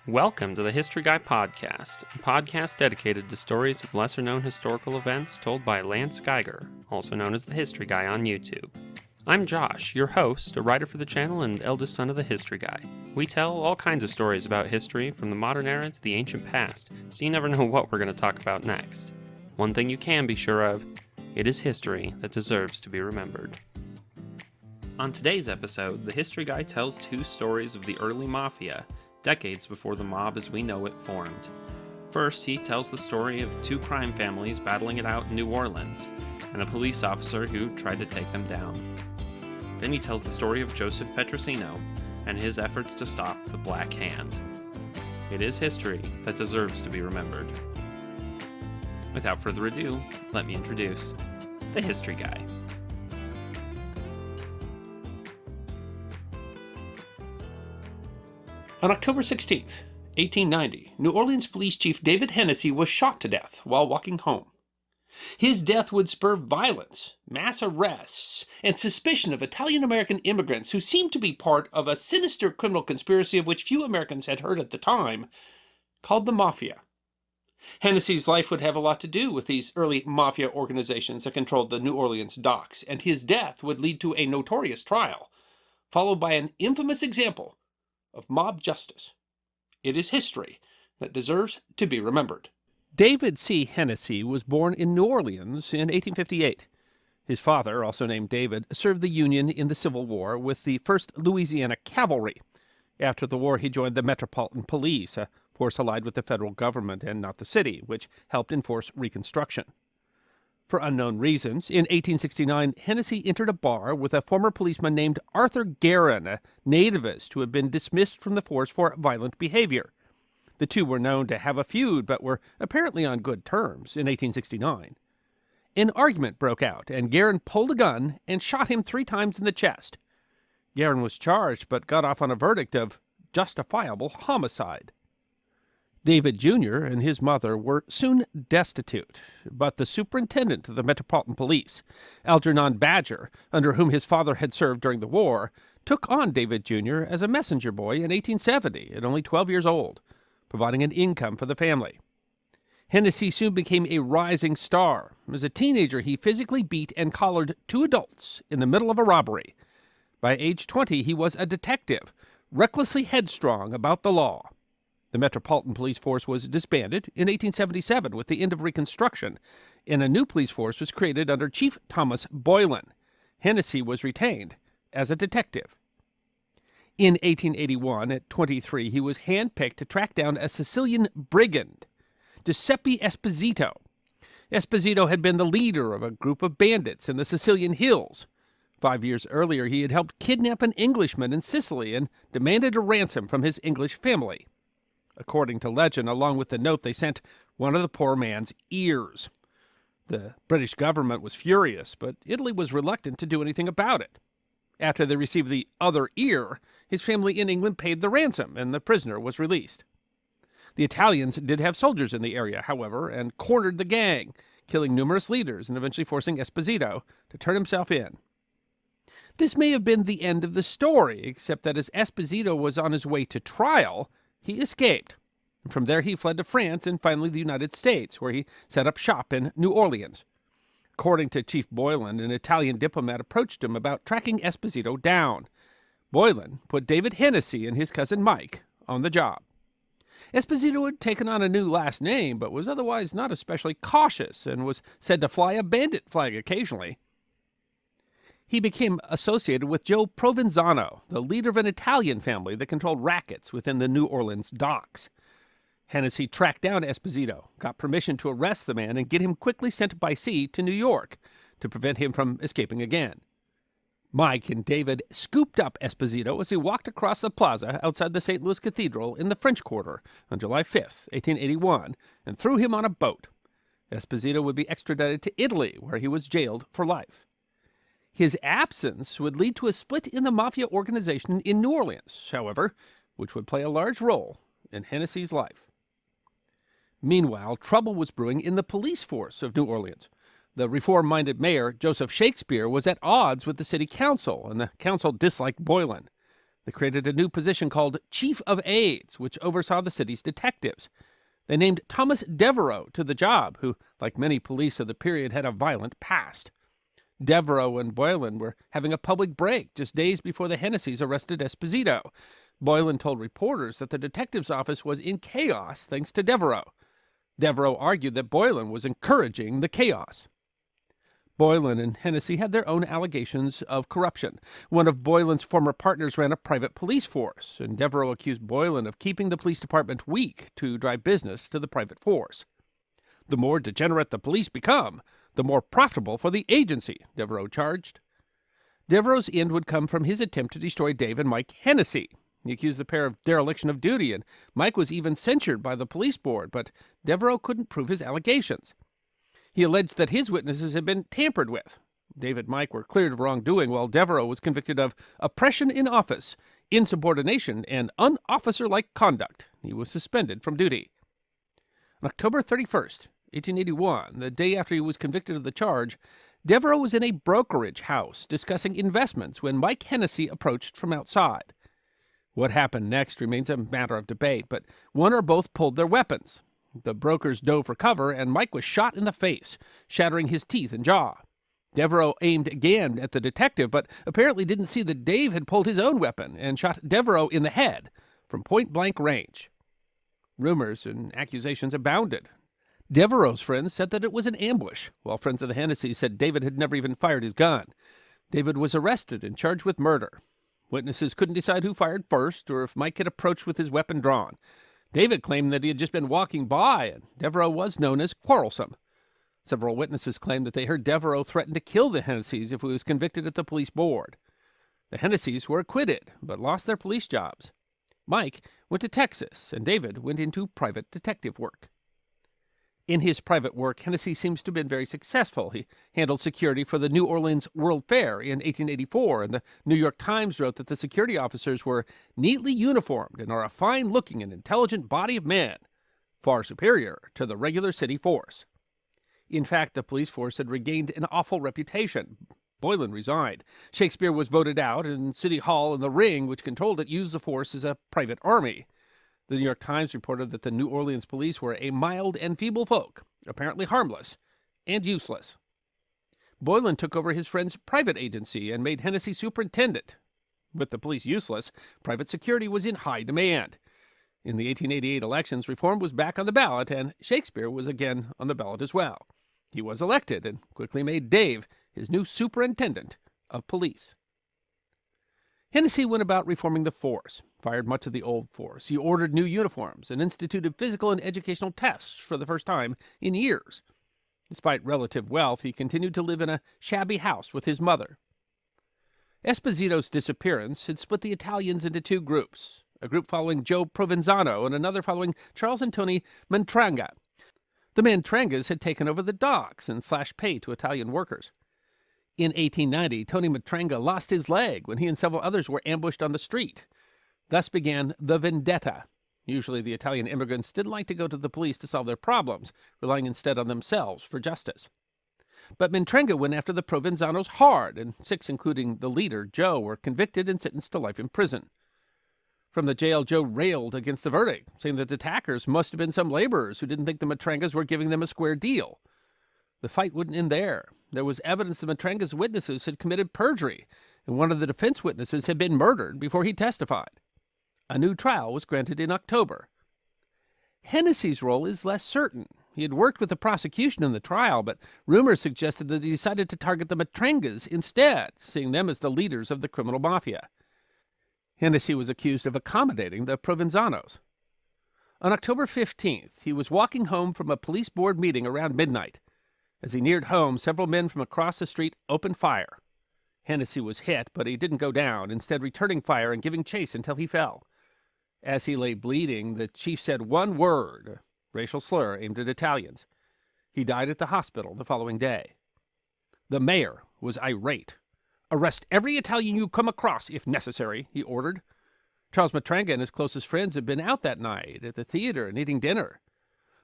Welcome to the History Guy Podcast, a podcast dedicated to stories of lesser-known historical events told by Lance Geiger, also known as the History Guy on YouTube. I'm Josh, your host, a writer for the channel and eldest son of the History Guy. We tell all kinds of stories about history, from the modern era to the ancient past, so you never know what we're going to talk about next. One thing you can be sure of, it is history that deserves to be remembered. On today's episode, the History Guy tells two stories of the early Mafia, decades before the mob as we know it formed. First, he tells the story of two crime families battling it out in New Orleans, and a police officer who tried to take them down. Then he tells the story of Joseph Petrosino and his efforts to stop the Black Hand. It is history that deserves to be remembered. Without further ado, let me introduce the History Guy. On October 16, 1890, New Orleans Police Chief David Hennessy was shot to death while walking home. His death would spur violence, mass arrests, and suspicion of Italian-American immigrants who seemed to be part of a sinister criminal conspiracy of which few Americans had heard at the time, called the Mafia. Hennessy's life would have a lot to do with these early Mafia organizations that controlled the New Orleans docks, and his death would lead to a notorious trial, followed by an infamous example of mob justice. It is history that deserves to be remembered. David C. Hennessy was born in New Orleans in 1858. His father, also named David, served the Union in the Civil War with the 1st Louisiana Cavalry. After the war, he joined the Metropolitan Police, a force allied with the federal government and not the city, which helped enforce Reconstruction. For unknown reasons, in 1869, Hennessy entered a bar with a former policeman named Arthur Guerin, a nativist who had been dismissed from the force for violent behavior. The two were known to have a feud, but were apparently on good terms in 1869. An argument broke out, and Guerin pulled a gun and shot him 3 times in the chest. Guerin was charged, but got off on a verdict of justifiable homicide. David Jr. and his mother were soon destitute, but the superintendent of the Metropolitan Police, Algernon Badger, under whom his father had served during the war, took on David Jr. as a messenger boy in 1870 at only 12 years old, providing an income for the family. Hennessy soon became a rising star. As a teenager, he physically beat and collared 2 adults in the middle of a robbery. By age 20, he was a detective, recklessly headstrong about the law. The Metropolitan Police Force was disbanded in 1877 with the end of Reconstruction, and a new police force was created under Chief Thomas Boylan. Hennessy was retained as a detective. In 1881, at 23, he was handpicked to track down a Sicilian brigand, Giuseppe Esposito. Esposito had been the leader of a group of bandits in the Sicilian hills. 5 years earlier, he had helped kidnap an Englishman in Sicily and demanded a ransom from his English family. According to legend, along with the note, they sent one of the poor man's ears. The British government was furious, but Italy was reluctant to do anything about it. After they received the other ear, his family in England paid the ransom, and the prisoner was released. The Italians did have soldiers in the area, however, and cornered the gang, killing numerous leaders and eventually forcing Esposito to turn himself in. This may have been the end of the story, except that as Esposito was on his way to trial, he escaped. From there, he fled to France and finally the United States, where he set up shop in New Orleans. According to Chief Boylan, an Italian diplomat approached him about tracking Esposito down. Boylan put David Hennessy and his cousin Mike on the job. Esposito had taken on a new last name, but was otherwise not especially cautious and was said to fly a bandit flag occasionally. He became associated with Joe Provenzano, the leader of an Italian family that controlled rackets within the New Orleans docks. Hennessy tracked down Esposito, got permission to arrest the man, and get him quickly sent by sea to New York to prevent him from escaping again. Mike and David scooped up Esposito as he walked across the plaza outside the St. Louis Cathedral in the French Quarter on July 5, 1881, and threw him on a boat. Esposito would be extradited to Italy, where he was jailed for life. His absence would lead to a split in the Mafia organization in New Orleans, however, which would play a large role in Hennessy's life. Meanwhile, trouble was brewing in the police force of New Orleans. The reform-minded mayor, Joseph Shakespeare, was at odds with the city council, and the council disliked Boylan. They created a new position called Chief of Aids, which oversaw the city's detectives. They named Thomas Devereux to the job, who, like many police of the period, had a violent past. Devereux and Boylan were having a public break just days before the Hennessy's arrested Esposito. Boylan told reporters that the detective's office was in chaos thanks to Devereux. Devereux argued that Boylan was encouraging the chaos. Boylan and Hennessy had their own allegations of corruption. One of Boylan's former partners ran a private police force, and Devereux accused Boylan of keeping the police department weak to drive business to the private force. The more degenerate the police become, the more profitable for the agency, Devereux charged. Devereux's end would come from his attempt to destroy Dave and Mike Hennessy. He accused the pair of dereliction of duty, and Mike was even censured by the police board, but Devereux couldn't prove his allegations. He alleged that his witnesses had been tampered with. Dave and Mike were cleared of wrongdoing, while Devereux was convicted of oppression in office, insubordination, and unofficer-like conduct. He was suspended from duty. On October 31st, 1881, the day after he was convicted of the charge, Devereux was in a brokerage house discussing investments when Mike Hennessy approached from outside. What happened next remains a matter of debate, but one or both pulled their weapons. The brokers dove for cover, and Mike was shot in the face, shattering his teeth and jaw. Devereux aimed again at the detective, but apparently didn't see that Dave had pulled his own weapon and shot Devereux in the head from point-blank range. Rumors and accusations abounded. Devereux's friends said that it was an ambush, while friends of the Hennessys said David had never even fired his gun. David was arrested and charged with murder. Witnesses couldn't decide who fired first or if Mike had approached with his weapon drawn. David claimed that he had just been walking by, and Devereux was known as quarrelsome. Several witnesses claimed that they heard Devereux threaten to kill the Hennessys if he was convicted at the police board. The Hennessys were acquitted, but lost their police jobs. Mike went to Texas, and David went into private detective work. In his private work, Hennessy seems to have been very successful. He handled security for the New Orleans World Fair in 1884, and the New York Times wrote that the security officers were neatly uniformed and are a fine-looking and intelligent body of men, far superior to the regular city force. In fact, the police force had regained an awful reputation. Boylan resigned. Shakespeare was voted out, and City Hall and the Ring, which controlled it, used the force as a private army. The New York Times reported that the New Orleans police were a mild and feeble folk, apparently harmless and useless. Boylan took over his friend's private agency and made Hennessy superintendent. With the police useless, private security was in high demand. In the 1888 elections, reform was back on the ballot, and Shakespeare was again on the ballot as well. He was elected and quickly made Dave his new superintendent of police. Hennessy went about reforming the force, fired much of the old force. He ordered new uniforms and instituted physical and educational tests for the first time in years. Despite relative wealth, he continued to live in a shabby house with his mother. Esposito's disappearance had split the Italians into two groups, a group following Joe Provenzano and another following Charles Antoni Mantranga. The Mantrangas had taken over the docks and slashed pay to Italian workers. In 1890, Tony Matranga lost his leg when he and several others were ambushed on the street. Thus began the vendetta. Usually the Italian immigrants didn't like to go to the police to solve their problems, relying instead on themselves for justice. But Matranga went after the Provenzanos hard, and 6, including the leader, Joe, were convicted and sentenced to life in prison. From the jail, Joe railed against the verdict, saying that the attackers must have been some laborers who didn't think the Matrangas were giving them a square deal. The fight wouldn't end there. There was evidence the Matranga's witnesses had committed perjury, and one of the defense witnesses had been murdered before he testified. A new trial was granted in October. Hennessy's role is less certain. He had worked with the prosecution in the trial, but rumors suggested that he decided to target the Matrangas instead, seeing them as the leaders of the criminal mafia. Hennessy was accused of accommodating the Provenzanos. On October 15th, he was walking home from a police board meeting around midnight. As he neared home, several men from across the street opened fire. Hennessy was hit, but he didn't go down, instead returning fire and giving chase until he fell. As he lay bleeding, the chief said one word, a racial slur aimed at Italians. He died at the hospital the following day. The mayor was irate. "Arrest every Italian you come across, if necessary," he ordered. Charles Matranga and his closest friends had been out that night at the theater and eating dinner.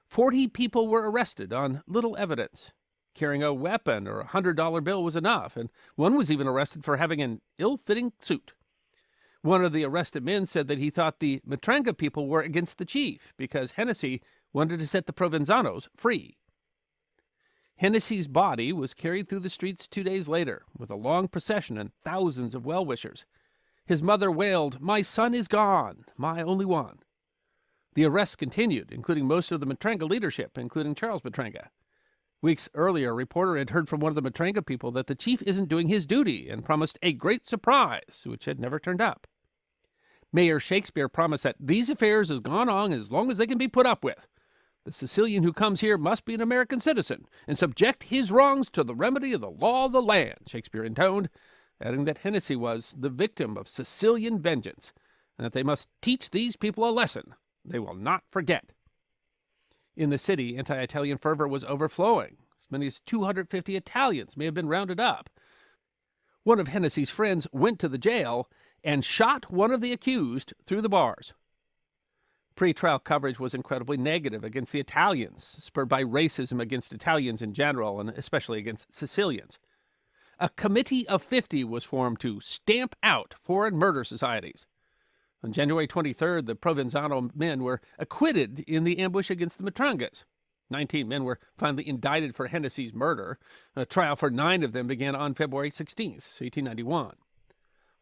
40 people were arrested on little evidence. Carrying a weapon or $100 bill was enough, and one was even arrested for having an ill-fitting suit. One of the arrested men said that he thought the Matranga people were against the chief because Hennessy wanted to set the Provenzanos free. Hennessy's body was carried through the streets 2 days later with a long procession and thousands of well-wishers. His mother wailed, "My son is gone, my only one." The arrests continued, including most of the Matranga leadership, including Charles Matranga. Weeks earlier, a reporter had heard from one of the Matranga people that the chief isn't doing his duty and promised a great surprise, which had never turned up. Mayor Shakespeare promised that these affairs has gone on as long as they can be put up with. The Sicilian who comes here must be an American citizen and subject his wrongs to the remedy of the law of the land, Shakespeare intoned, adding that Hennessy was the victim of Sicilian vengeance and that they must teach these people a lesson they will not forget. In the city, anti-Italian fervor was overflowing. As many as 250 Italians may have been rounded up. One of Hennessy's friends went to the jail and shot one of the accused through the bars. Pre-trial coverage was incredibly negative against the Italians, spurred by racism against Italians in general, and especially against Sicilians. A committee of 50 was formed to stamp out foreign murder societies. On January 23rd, the Provenzano men were acquitted in the ambush against the Matrangas. 19 men were finally indicted for Hennessy's murder. A trial for 9 of them began on February 16th, 1891.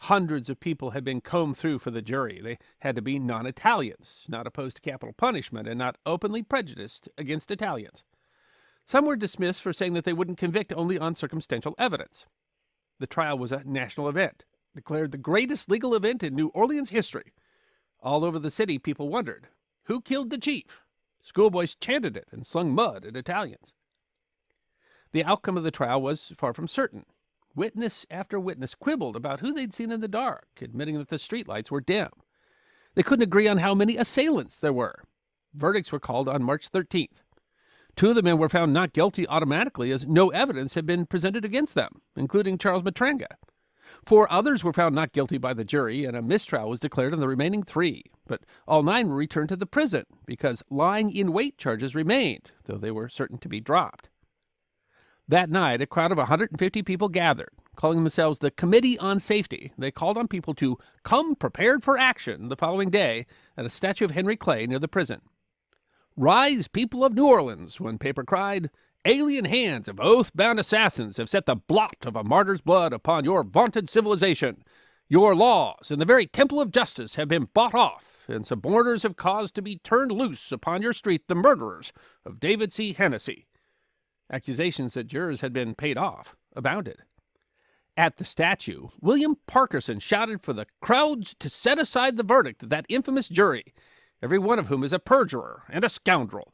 Hundreds of people had been combed through for the jury. They had to be non-Italians, not opposed to capital punishment, and not openly prejudiced against Italians. Some were dismissed for saying that they wouldn't convict only on circumstantial evidence. The trial was a national event, declared the greatest legal event in New Orleans history. All over the city, people wondered, who killed the chief? Schoolboys chanted it and slung mud at Italians. The outcome of the trial was far from certain. Witness after witness quibbled about who they'd seen in the dark, admitting that the streetlights were dim. They couldn't agree on how many assailants there were. Verdicts were called on March 13th. 2 of the men were found not guilty automatically, as no evidence had been presented against them, including Charles Matranga. 4 others were found not guilty by the jury, and a mistrial was declared on the remaining 3. But all 9 were returned to the prison because lying in wait charges remained, though they were certain to be dropped. That night, a crowd of 150 people gathered. Calling themselves the Committee on Safety, they called on people to come prepared for action the following day at a statue of Henry Clay near the prison. "Rise, people of New Orleans," one paper cried. "Alien hands of oath-bound assassins have set the blot of a martyr's blood upon your vaunted civilization. Your laws and the very temple of justice have been bought off, and suborners have caused to be turned loose upon your street the murderers of David C. Hennessy." Accusations that jurors had been paid off abounded. At the statue, William Parkerson shouted for the crowds to set aside the verdict of that infamous jury, every one of whom is a perjurer and a scoundrel.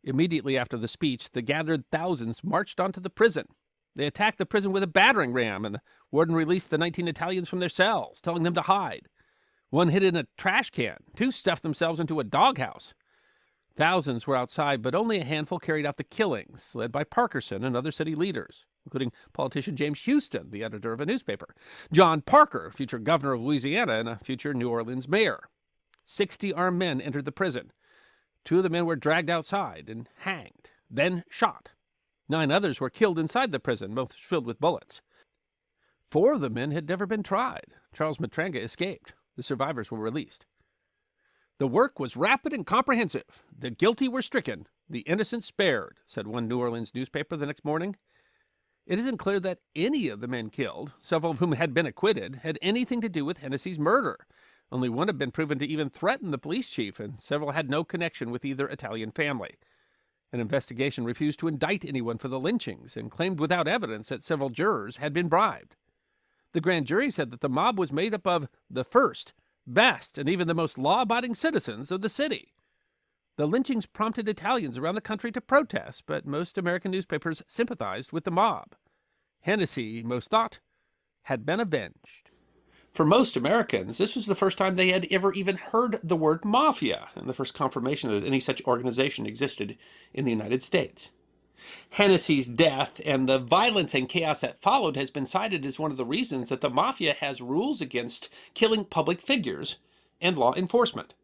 Immediately after the speech, the gathered thousands marched onto the prison. They attacked the prison with a battering ram, and the warden released the 19 Italians from their cells, telling them to hide. One hid in a trash can. 2 stuffed themselves into a doghouse. Thousands were outside, but only a handful carried out the killings, led by Parkerson and other city leaders, including politician James Houston, the editor of a newspaper, John Parker, future governor of Louisiana and a future New Orleans mayor. 60 armed men entered the prison. 2 of the men were dragged outside and hanged, then shot. 9 others were killed inside the prison, both filled with bullets. 4 of the men had never been tried. Charles Matranga escaped. The survivors were released. "The work was rapid and comprehensive. The guilty were stricken, the innocent spared," said one New Orleans newspaper the next morning. It isn't clear that any of the men killed, several of whom had been acquitted, had anything to do with Hennessy's murder. Only one had been proven to even threaten the police chief, and several had no connection with either Italian family. An investigation refused to indict anyone for the lynchings and claimed without evidence that several jurors had been bribed. The grand jury said that the mob was made up of the first, best, and even the most law-abiding citizens of the city. The lynchings prompted Italians around the country to protest, but most American newspapers sympathized with the mob. Hennessy, most thought, had been avenged. For most Americans, this was the first time they had ever even heard the word mafia, and the first confirmation that any such organization existed in the United States. Hennessy's death and the violence and chaos that followed has been cited as one of the reasons that the Mafia has rules against killing public figures and law enforcement.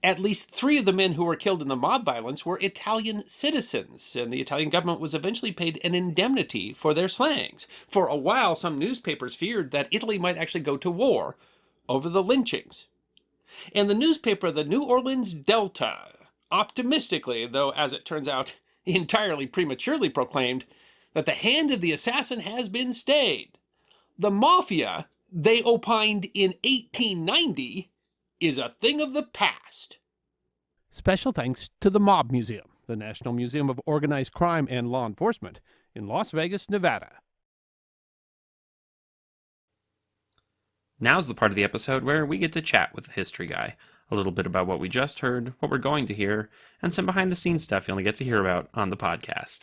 At least 3 of the men who were killed in the mob violence were Italian citizens, and the Italian government was eventually paid an indemnity for their slayings. For a while, some newspapers feared that Italy might actually go to war over the lynchings. And the newspaper, the New Orleans Delta, optimistically, though as it turns out entirely prematurely, proclaimed that the hand of the assassin has been stayed. The Mafia, they opined in 1890, is a thing of the past. Special thanks to the Mob Museum, the National Museum of Organized Crime and Law Enforcement in Las Vegas, Nevada. Now's the part of the episode where we get to chat with the history guy. A little bit about what we just heard, what we're going to hear, and some behind-the-scenes stuff you only get to hear about on the podcast.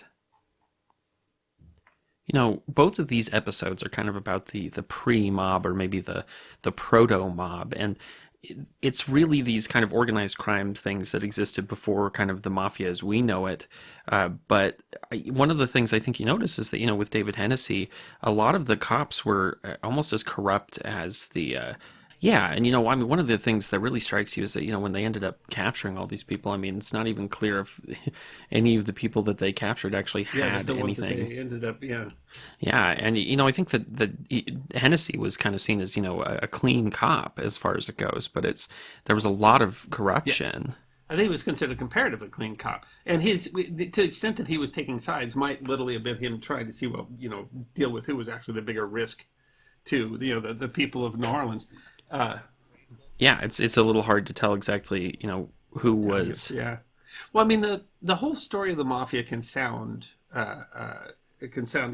You know, both of these episodes are kind of about the pre-mob, or maybe the proto-mob, and it's really these kind of organized crime things that existed before kind of the mafia as we know it. But one of the things I think you notice is that, you know, with David Hennessy, a lot of the cops were almost as corrupt as the... Yeah, and you know, I mean, one of the things that really strikes you is that, you know, when they ended up capturing all these people, I mean, it's not even clear if any of the people that they captured actually had the anything. ones that they ended up, Yeah, and you know, I think that Hennessy was kind of seen as, you know, a clean cop as far as it goes, but there was a lot of corruption. Yes. I think he was considered a comparatively clean cop, and to the extent that he was taking sides might literally have been him trying to see what, you know, deal with who was actually the bigger risk to, you know, the people of New Orleans. Yeah, it's a little hard to tell exactly, you know, who was. Yeah, well, I mean, the whole story of the mafia can sound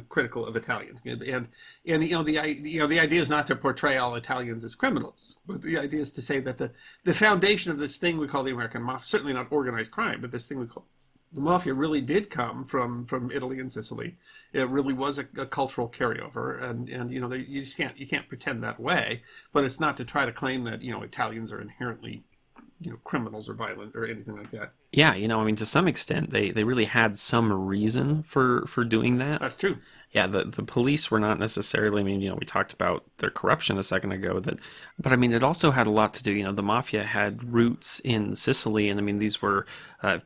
critical of Italians, and you know, the idea is not to portray all Italians as criminals, but the idea is to say that the foundation of this thing we call the American mafia, certainly not organized crime, but this thing we call the mafia, really did come from Italy and Sicily. It really was a cultural carryover, and you know, you can't pretend that way. But it's not to try to claim that, you know, Italians are inherently, you know, criminals or violent or anything like that. Yeah, you know, I mean, to some extent, they really had some reason for doing that. That's true. Yeah, the police were not necessarily, I mean, you know, we talked about their corruption a second ago, but I mean, it also had a lot to do, you know, the mafia had roots in Sicily, and I mean, these were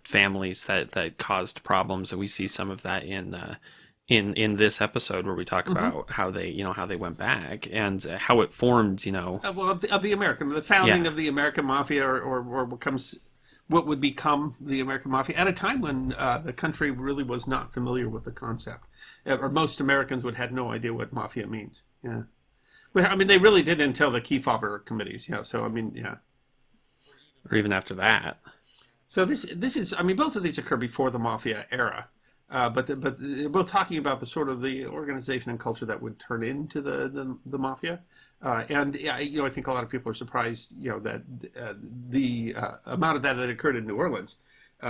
families that caused problems, and we see some of that in this episode where we talk about how they went back and how it formed, you know. Well, of the founding of the American mafia, or what would become the American mafia at a time when the country really was not familiar with the concept, or most Americans had no idea what mafia means. Yeah, well, I mean, they really did until the Kefauver committees. Yeah, so I mean, yeah, or even after that. So this is, I mean, both of these occur before the mafia era, but they're both talking about the sort of the organization and culture that would turn into the mafia. And you know, I think a lot of people are surprised, you know, that the amount of that occurred in New Orleans,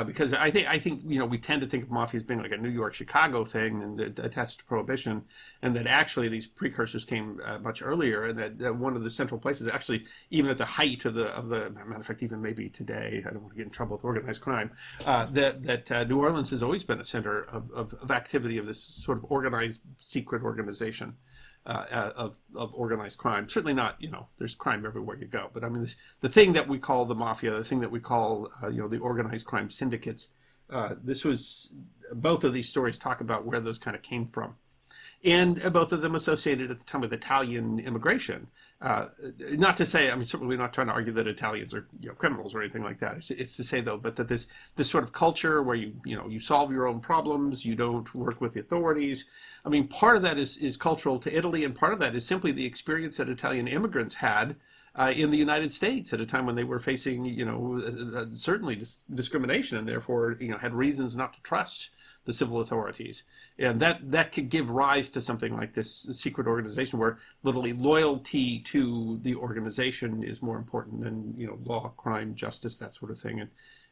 because I think you know, we tend to think of mafia as being like a New York, Chicago thing and attached to prohibition, and that actually these precursors came much earlier, and that one of the central places, actually, even at the height of the matter of fact, even maybe today, I don't want to get in trouble with organized crime, that New Orleans has always been a center of activity of this sort of organized secret organization. Of organized crime. Certainly not, you know, there's crime everywhere you go, but I mean, the thing that we call the mafia, the thing that we call, you know, the organized crime syndicates, both of these stories talk about where those kind of came from. And both of them associated at the time with Italian immigration. Not to say, I mean, certainly not trying to argue that Italians are, you know, criminals or anything like that. It's to say, though, but that this sort of culture where you solve your own problems, you don't work with the authorities. I mean, part of that is cultural to Italy, and part of that is simply the experience that Italian immigrants had in the United States at a time when they were facing, you know, certainly discrimination, and therefore, you know, had reasons not to trust the civil authorities. And that could give rise to something like this secret organization where literally loyalty to the organization is more important than, you know, law, crime, justice, that sort of thing.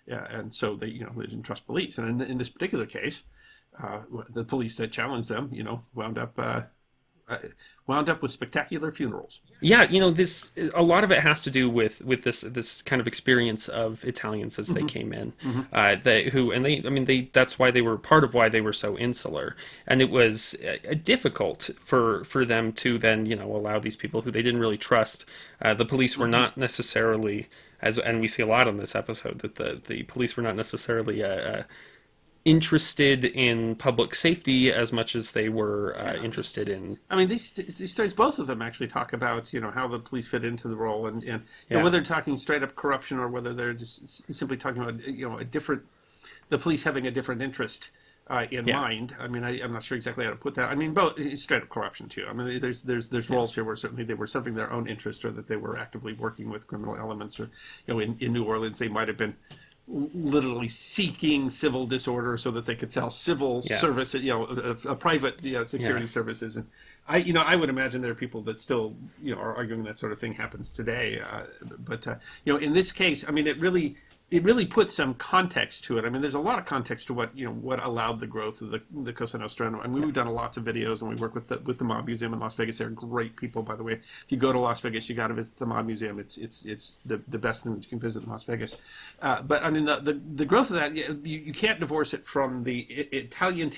And so they, you know, they didn't trust police. And in this particular case, the police that challenged them, you know, wound up with spectacular funerals. Yeah, you know, a lot of it has to do with this kind of experience of Italians as they came in, that's why they were part of why they were so insular, and it was difficult for them to then, you know, allow these people who they didn't really trust. The police were not necessarily, and we see a lot on this episode, that the police were not necessarily interested in public safety as much as they were interested in. I mean, these stories, both of them actually talk about, how the police fit into the role, and whether they're talking straight up corruption or whether they're just simply talking about, the police having a different interest in mind. I mean, I'm not sure exactly how to put that. I mean, both straight up corruption too. I mean, there's roles here where certainly they were something their own interest, or that they were actively working with criminal elements, or in New Orleans they might have been literally seeking civil disorder so that they could sell civil service, private security services. And I would imagine there are people that still are arguing that sort of thing happens today. But in this case, I mean, it really puts some context to it. I mean, there's a lot of context to what allowed the growth of the Cosa Nostra. I mean, we've done lots of videos, and we work with the Mob Museum in Las Vegas. They're great people, by the way. If you go to Las Vegas, you got to visit the Mob Museum. It's the best thing that you can visit in Las Vegas. But I mean, the growth of that, you can't divorce it from the Italian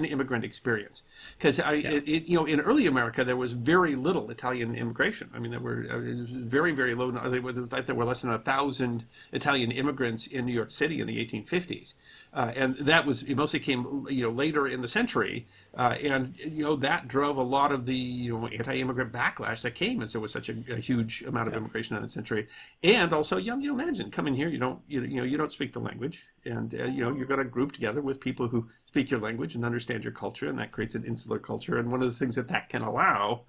immigrant experience, because in early America there was very little Italian immigration. I mean, there were it was very, very low. There were less than 1,000 Italian immigrants in New York City in the 1850s, and it mostly came later in the century, and that drove a lot of the anti-immigrant backlash that came as there was such a huge amount of immigration in the century. And also, imagine coming here, you don't speak the language, and you're going to group together with people who speak your language and understand your culture, and that creates an insular culture. And one of the things that can allow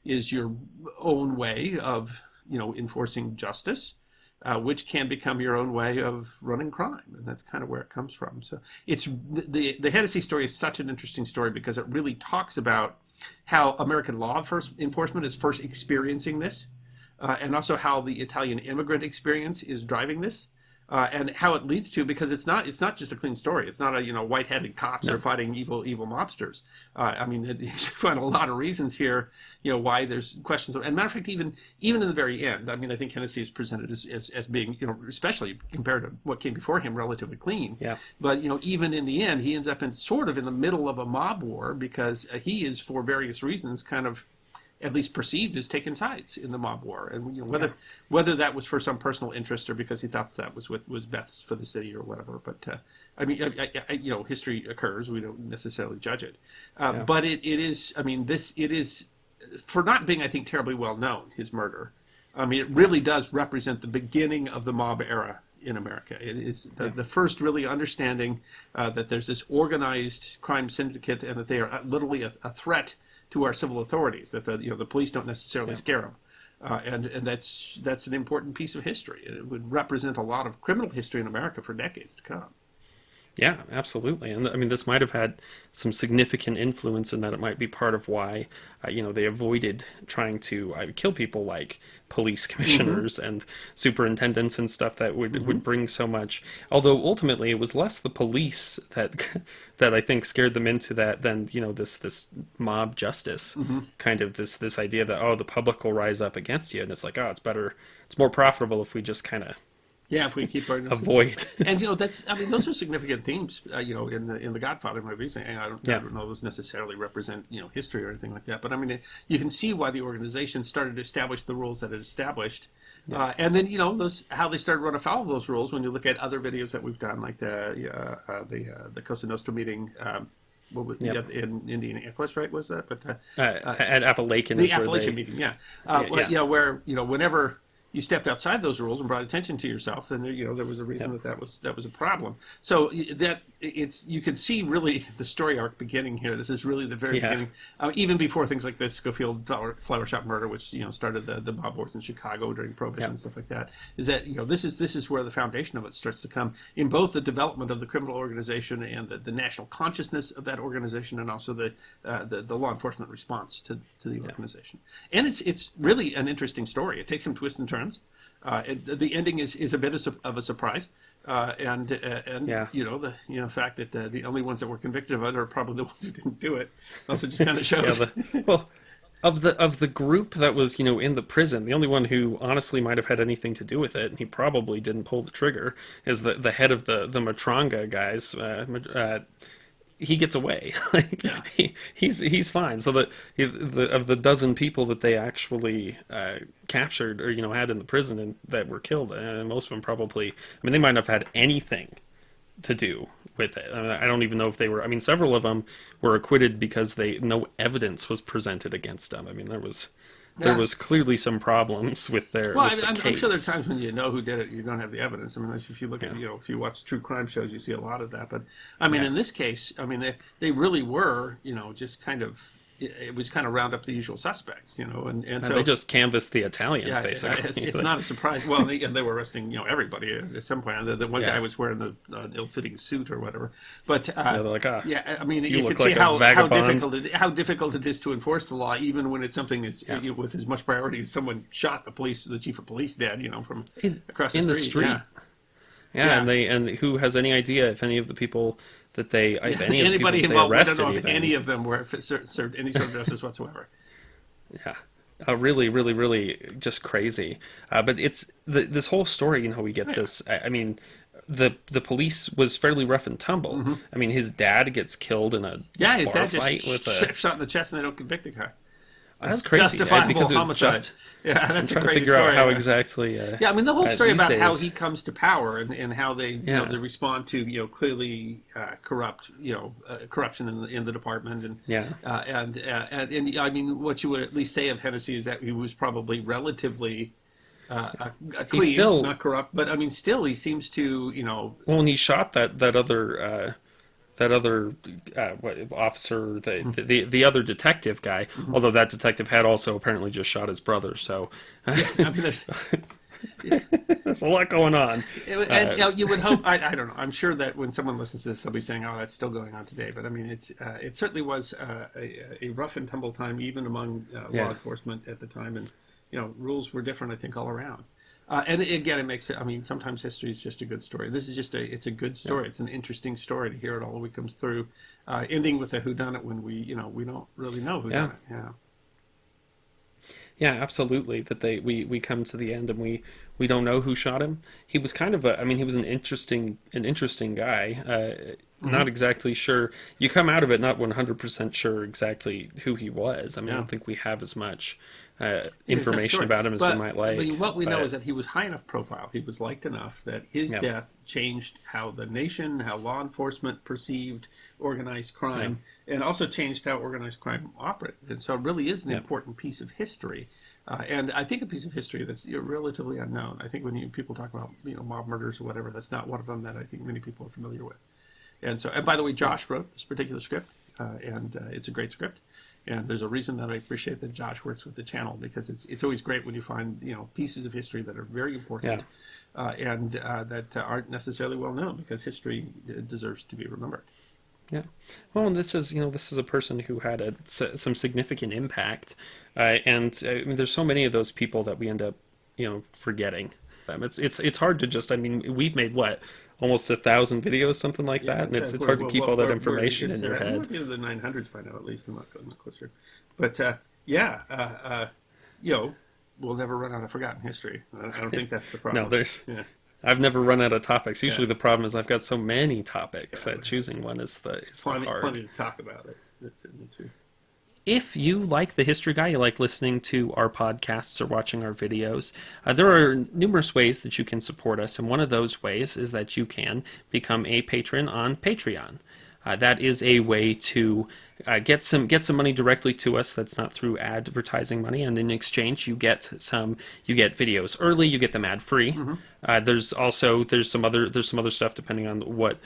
is your own way of enforcing justice, which can become your own way of running crime, and that's kind of where it comes from. So it's the Hennessy story is such an interesting story because it really talks about how American law enforcement is first experiencing this, and also how the Italian immigrant experience is driving this, and how it leads to, because it's not just a clean story. It's not a white-headed cops are fighting evil mobsters. I mean, you find a lot of reasons here, why there's questions of, and matter of fact, even in the very end, I mean, I think Hennessy is presented as being, especially compared to what came before him, relatively clean. Yeah. But even in the end, he ends up in the middle of a mob war, because he is, for various reasons, kind of at least perceived as taking sides in the mob war, and whether that was for some personal interest or because he thought that was what was best for the city or whatever. But I mean, history occurs; we don't necessarily judge it. But it is. I mean, it is, for not being, I think, terribly well known, his murder. I mean, it really does represent the beginning of the mob era in America. It is the first really understanding that there's this organized crime syndicate, and that they are literally a threat to our civil authorities, that the police don't necessarily scare them, and that's an important piece of history. It would represent a lot of criminal history in America for decades to come. Yeah, absolutely. And I mean, this might have had some significant influence in that it might be part of why, they avoided trying to kill people like police commissioners and superintendents and stuff that would bring so much. Although ultimately it was less the police that I think scared them into that than, this mob justice, kind of this idea that, the public will rise up against you. And it's like, it's more profitable if we just kind of, if we keep our avoid. And those are significant themes. In the Godfather movies. And I don't know those necessarily represent history or anything like that. But I mean, you can see why the organization started to establish the rules that it established, and then how they started running afoul of those rules. When you look at other videos that we've done, like the Cosa Nostra meeting. In Indianapolis, right? Was that? But at Appalachian, the Appalachian meeting, where whenever you stepped outside those rules and brought attention to yourself, then there was a reason that was a problem. So you can see really the story arc beginning here. This is really the very beginning, even before things like this Schofield flower shop murder, which started the mob wars in Chicago during Prohibition and stuff like that. Is that this is where the foundation of it starts to come in both the development of the criminal organization and the national consciousness of that organization, and also the law enforcement response to the organization. And it's really an interesting story. It takes some twists and turns. The ending is a bit of a surprise, and the fact that the only ones that were convicted of it are probably the ones who didn't do it also just kind of shows. Of the group that was in the prison, the only one who honestly might have had anything to do with it, and he probably didn't pull the trigger, is the head of the Matranga guys. He gets away. He's fine. So of the dozen people that they actually captured or had in the prison and that were killed, and most of them probably, they might not have had anything to do with it. I don't even know if they were. I mean, several of them were acquitted because no evidence was presented against them. I mean, there was clearly some problems with their Well, with the I'm case. sure there are times when you know who did it, you don't have the evidence. I mean, if you look at, if you watch true crime shows, you see a lot of that. But I mean, in this case, I mean, they really were, just kind of, it was kind of round up the usual suspects, and so they just canvassed the Italians, basically. It's not a surprise. Well, they were arresting, everybody at some point. The one guy was wearing an ill-fitting suit or whatever. But they're like, I mean, you can look see like how difficult it is to enforce the law, even when it's something that's with as much priority as someone shot the chief of police dead, from across the street. Yeah, and who has any idea if any of the people that if any of the people that they involved, arrested, I don't know if any of them served any sort of justice whatsoever. Yeah, really, really, really just crazy. But it's this whole story. We get this. I mean, the police was fairly rough and tumble. Mm-hmm. I mean, his dad gets killed in a his bar dad fight just with shot in the chest, and they don't convict the guy. That's crazy, justifiable because homicide. That's I'm a trying crazy to figure story. out how exactly. I mean, the whole story these about days, how he comes to power and how they they respond to clearly corrupt corruption in the department and I mean, what you would at least say of Hennessy is that he was probably relatively clean, not corrupt, but I mean, still he seems to Well, when he shot that other officer, the other detective guy, although that detective had also apparently just shot his brother, so I mean, there's a lot going on. And you would hope. I don't know. I'm sure that when someone listens to this, they'll be saying, "Oh, that's still going on today." But I mean, it certainly was a rough and tumble time, even among law enforcement at the time, and rules were different, I think, all around. And again, it makes it. I mean, sometimes history is just a good story. This is just it's a good story. It's an interesting story to hear it all the way comes through, ending with a whodunit when we don't really know whodunit. Yeah, absolutely. That we come to the end and we don't know who shot him. He was kind of he was an interesting guy. Not exactly sure. You come out of it not 100% sure exactly who he was. I mean, I don't think we have as much information about him as we might like. But what we know is that he was high enough profile. He was liked enough that his death changed how the nation, how law enforcement perceived organized crime, and also changed how organized crime operated. And so it really is an important piece of history. And I think a piece of history that's relatively unknown. I think when people talk about mob murders or whatever, that's not one of them that I think many people are familiar with. And by the way, Josh wrote this particular script, and it's a great script. And there's a reason that I appreciate that Josh works with the channel, because it's always great when you find pieces of history that are very important and that aren't necessarily well known, because history deserves to be remembered. Yeah, well, and this is a person who had some significant impact, and I mean, there's so many of those people that we end up forgetting. It's hard to just. I mean, we've made almost 1,000 videos, something like that, and it's hard to keep all that information in your head. We're the 900s by now, at least. I'm not closer, but we'll never run out of forgotten history. I don't think that's the problem. No, I've never run out of topics. Usually the problem is I've got so many topics that choosing one is the hard. Plenty to talk about. That's certainly true. If you like The History Guy, you like listening to our podcasts or watching our videos, there are numerous ways that you can support us, and one of those ways is that you can become a patron on Patreon. That is a way to get some money directly to us that's not through advertising money, and in exchange you get videos early, you get them ad free. There's some other stuff depending on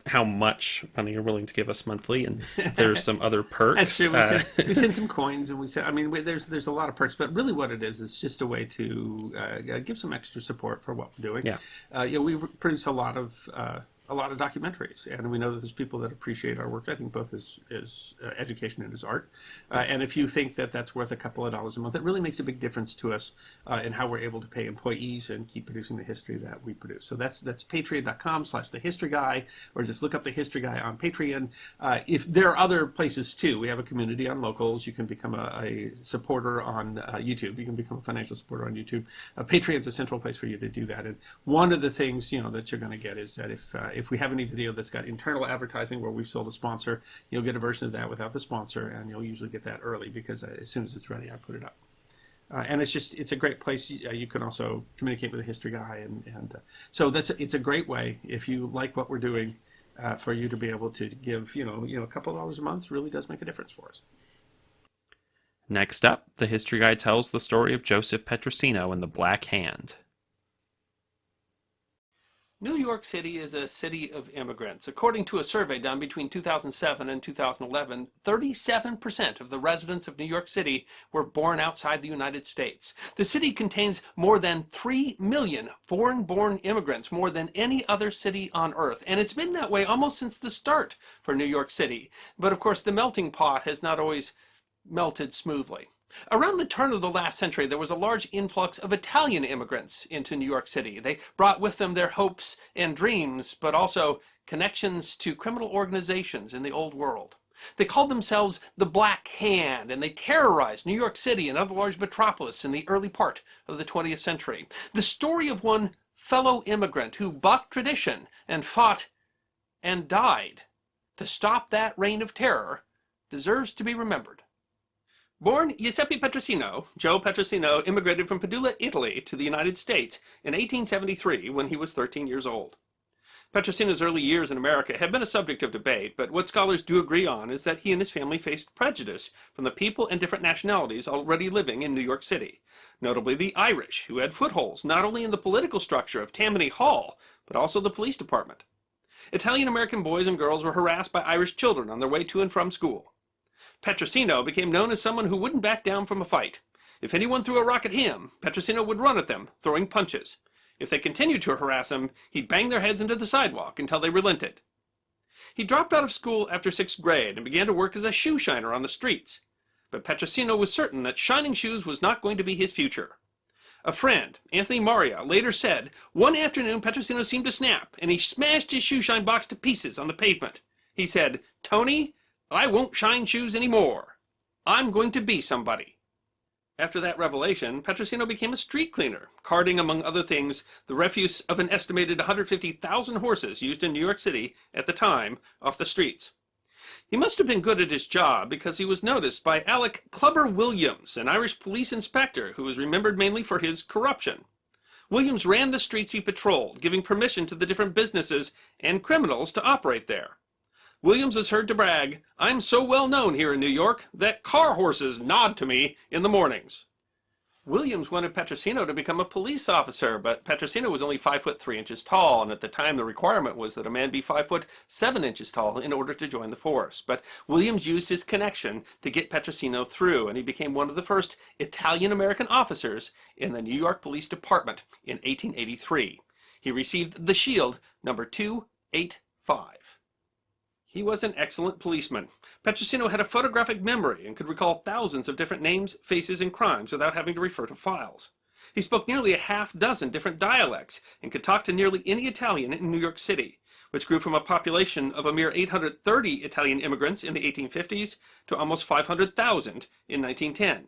how much money you're willing to give us monthly, and there's some other perks. That's true. We send some coins, and there's a lot of perks, but really what it is just a way to give some extra support for what we're doing. We produce a lot of documentaries, and we know that there's people that appreciate our work, I think, both as education and as art. And if you think that that's worth a couple of dollars a month, it really makes a big difference to us in how we're able to pay employees and keep producing the history that we produce. So that's patreon.com/thehistoryguy, or just look up The History Guy on Patreon. If there are other places too, we have a community on Locals. You can become a supporter on YouTube. You can become a financial supporter on YouTube. Patreon's a central place for you to do that. And one of the things that you're going to get is that if we have any video that's got internal advertising where we've sold a sponsor, you'll get a version of that without the sponsor, and you'll usually get that early, because as soon as it's ready, I put it up. And it's a great place. You can also communicate with a history guy, so it's a great way, if you like what we're doing, for you to be able to give a couple of dollars a month really does make a difference for us. Next up, the history guy tells the story of Joseph Petrosino and the Black Hand. New York City is a city of immigrants. According to a survey done between 2007 and 2011, 37% of the residents of New York City were born outside the United States. The city contains more than 3 million foreign-born immigrants, more than any other city on earth. And it's been that way almost since the start for New York City. But of course, the melting pot has not always melted smoothly. Around the turn of the last century, there was a large influx of Italian immigrants into New York City. They brought with them their hopes and dreams, but also connections to criminal organizations in the old world. They called themselves the Black Hand, and they terrorized New York City and other large metropolis in the early part of the 20th century. The story of one fellow immigrant who bucked tradition and fought and died to stop that reign of terror deserves to be remembered. Born Giuseppe Petrosino, Joe Petrosino immigrated from Padula, Italy to the United States in 1873 when he was 13 years old. Petrosino's early years in America have been a subject of debate, but what scholars do agree on is that he and his family faced prejudice from the people and different nationalities already living in New York City, notably the Irish, who had footholds not only in the political structure of Tammany Hall, but also the police department. Italian-American boys and girls were harassed by Irish children on their way to and from school. Petrosino became known as someone who wouldn't back down from a fight. If anyone threw a rock at him, Petrosino would run at them, throwing punches. If they continued to harass him, he'd bang their heads into the sidewalk until they relented. He dropped out of school after 6th grade and began to work as a shoe shiner on the streets. But Petrosino was certain that shining shoes was not going to be his future. A friend, Anthony Maria, later said, one afternoon Petrosino seemed to snap, and he smashed his shoe shine box to pieces on the pavement. He said, "Tony, I won't shine shoes anymore. I'm going to be somebody." After that revelation, Petrosino became a street cleaner, carting, among other things, the refuse of an estimated 150,000 horses used in New York City at the time off the streets. He must have been good at his job because he was noticed by Alec Clubber Williams, an Irish police inspector who was remembered mainly for his corruption. Williams ran the streets he patrolled, giving permission to the different businesses and criminals to operate there. Williams is heard to brag, "I'm so well known here in New York that car horses nod to me in the mornings." Williams wanted Petrosino to become a police officer, but Petrosino was only 5'3" tall, and at the time the requirement was that a man be 5'7" tall in order to join the force. But Williams used his connection to get Petrosino through, and he became one of the first Italian-American officers in the New York Police Department in 1883. He received the Shield number 285. He was an excellent policeman. Petrosino had a photographic memory and could recall thousands of different names, faces, and crimes without having to refer to files. He spoke nearly a half-dozen different dialects and could talk to nearly any Italian in New York City, which grew from a population of a mere 830 Italian immigrants in the 1850s to almost 500,000 in 1910.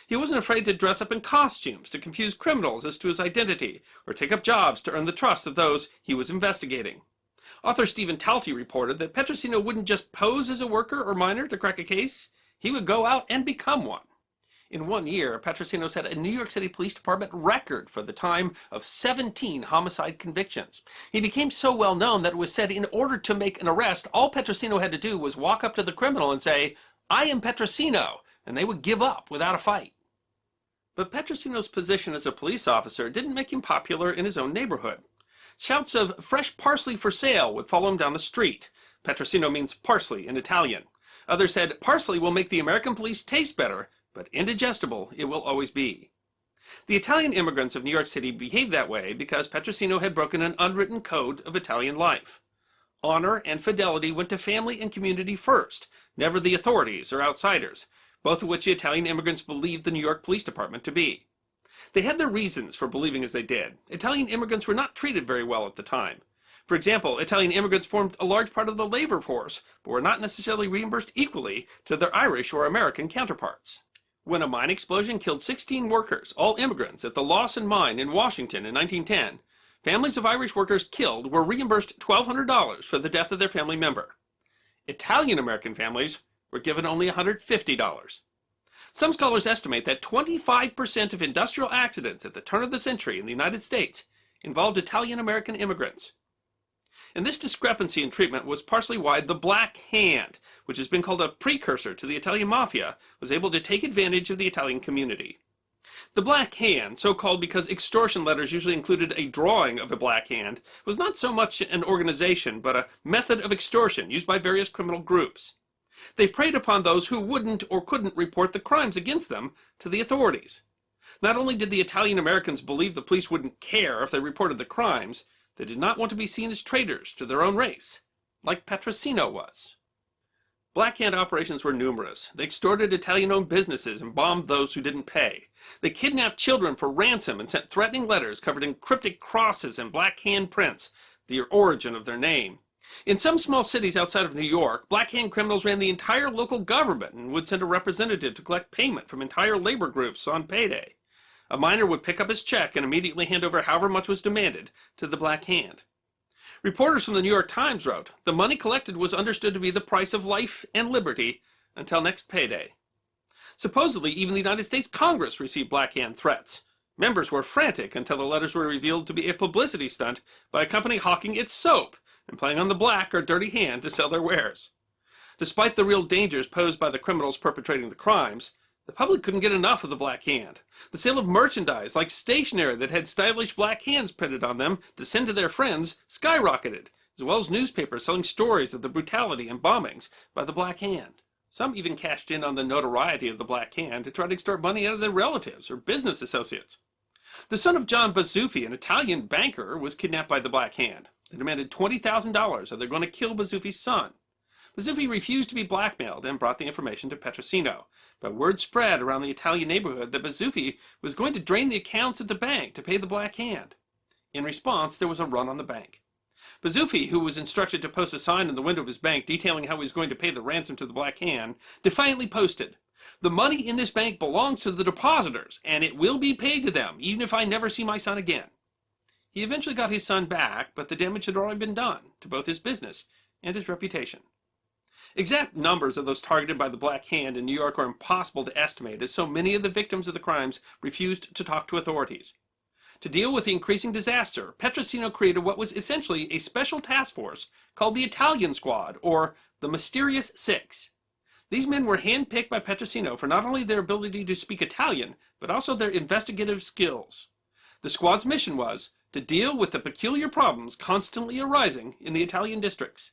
He wasn't afraid to dress up in costumes to confuse criminals as to his identity or take up jobs to earn the trust of those he was investigating. Author Stephen Talty reported that Petrosino wouldn't just pose as a worker or miner to crack a case, he would go out and become one. In 1 year, Petrosino set a New York City Police Department record for the time of 17 homicide convictions. He became so well known that it was said in order to make an arrest, all Petrosino had to do was walk up to the criminal and say, "I am Petrosino," and they would give up without a fight. But Petrosino's position as a police officer didn't make him popular in his own neighborhood. Shouts of "fresh parsley for sale" would follow him down the street. Petrosino means parsley in Italian. Others said, "Parsley will make the American police taste better, but indigestible it will always be." The Italian immigrants of New York City behaved that way because Petrosino had broken an unwritten code of Italian life. Honor and fidelity went to family and community first, never the authorities or outsiders, both of which the Italian immigrants believed the New York Police Department to be. They had their reasons for believing as they did. Italian immigrants were not treated very well at the time. For example, Italian immigrants formed a large part of the labor force, but were not necessarily reimbursed equally to their Irish or American counterparts. When a mine explosion killed 16 workers, all immigrants, at the Lawson Mine in Washington in 1910, families of Irish workers killed were reimbursed $1,200 for the death of their family member. Italian American families were given only $150. Some scholars estimate that 25% of industrial accidents at the turn of the century in the United States involved Italian-American immigrants. And this discrepancy in treatment was partially why the Black Hand, which has been called a precursor to the Italian Mafia, was able to take advantage of the Italian community. The Black Hand, so called because extortion letters usually included a drawing of a black hand, was not so much an organization, but a method of extortion used by various criminal groups. They preyed upon those who wouldn't or couldn't report the crimes against them to the authorities. Not only did the Italian Americans believe the police wouldn't care if they reported the crimes, they did not want to be seen as traitors to their own race, like Petrosino was. Black Hand operations were numerous. They extorted Italian-owned businesses and bombed those who didn't pay. They kidnapped children for ransom and sent threatening letters covered in cryptic crosses and Black Hand prints, the origin of their name. In some small cities outside of New York, Black Hand criminals ran the entire local government and would send a representative to collect payment from entire labor groups on payday. A miner would pick up his check and immediately hand over however much was demanded to the Black Hand. Reporters from the New York Times wrote, "The money collected was understood to be the price of life and liberty until next payday." Supposedly, even the United States Congress received Black Hand threats. Members were frantic until the letters were revealed to be a publicity stunt by a company hawking its soap and playing on the black or dirty hand to sell their wares. Despite the real dangers posed by the criminals perpetrating the crimes, the public couldn't get enough of the Black Hand. The sale of merchandise, like stationery that had stylish black hands printed on them to send to their friends, skyrocketed, as well as newspapers selling stories of the brutality and bombings by the Black Hand. Some even cashed in on the notoriety of the Black Hand to try to extort money out of their relatives or business associates. The son of John Bazuffi, an Italian banker, was kidnapped by the Black Hand. They demanded $20,000 or they're going to kill Bazuffi's son. Bazuffi refused to be blackmailed and brought the information to Petrosino, but word spread around the Italian neighborhood that Bazuffi was going to drain the accounts at the bank to pay the Black Hand. In response, there was a run on the bank. Bazuffi, who was instructed to post a sign in the window of his bank detailing how he was going to pay the ransom to the Black Hand, defiantly posted, "The money in this bank belongs to the depositors, and it will be paid to them, even if I never see my son again." He eventually got his son back, but the damage had already been done to both his business and his reputation. Exact numbers of those targeted by the Black Hand in New York are impossible to estimate, as so many of the victims of the crimes refused to talk to authorities. To deal with the increasing disaster, Petrosino created what was essentially a special task force called the Italian Squad, or the Mysterious Six. These men were handpicked by Petrosino for not only their ability to speak Italian, but also their investigative skills. The squad's mission was to deal with the peculiar problems constantly arising in the Italian districts.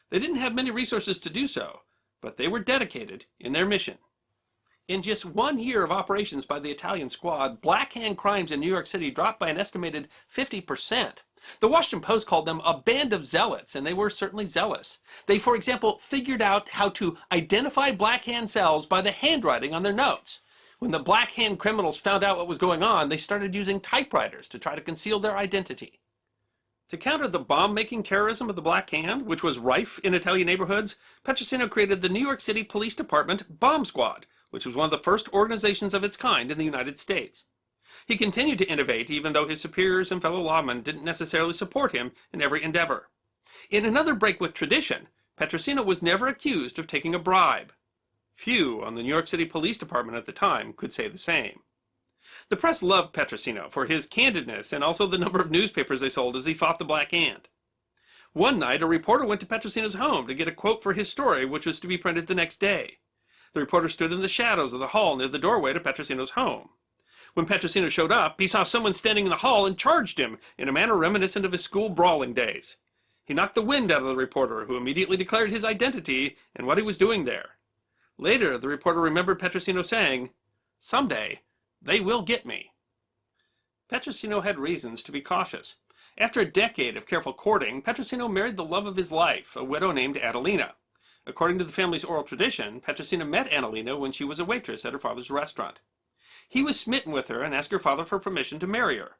They didn't have many resources to do so, but they were dedicated in their mission. In just 1 year of operations by the Italian Squad, Black Hand crimes in New York City dropped by an estimated 50%. The Washington Post called them a band of zealots, and they were certainly zealous. They, for example, figured out how to identify Black Hand cells by the handwriting on their notes. When the Black Hand criminals found out what was going on, they started using typewriters to try to conceal their identity. To counter the bomb-making terrorism of the Black Hand, which was rife in Italian neighborhoods, Petrosino created the New York City Police Department Bomb Squad, which was one of the first organizations of its kind in the United States. He continued to innovate, even though his superiors and fellow lawmen didn't necessarily support him in every endeavor. In another break with tradition, Petrosino was never accused of taking a bribe. Few on the New York City Police Department at the time could say the same. The press loved Petrosino for his candidness and also the number of newspapers they sold as he fought the Black Hand. One night, a reporter went to Petrosino's home to get a quote for his story, which was to be printed the next day. The reporter stood in the shadows of the hall near the doorway to Petrosino's home. When Petrosino showed up, he saw someone standing in the hall and charged him in a manner reminiscent of his school brawling days. He knocked the wind out of the reporter, who immediately declared his identity and what he was doing there. Later, the reporter remembered Petrosino saying, "Someday, they will get me." Petrosino had reasons to be cautious. After a decade of careful courting, Petrosino married the love of his life, a widow named Adelina. According to the family's oral tradition, Petrosino met Adelina when she was a waitress at her father's restaurant. He was smitten with her and asked her father for permission to marry her.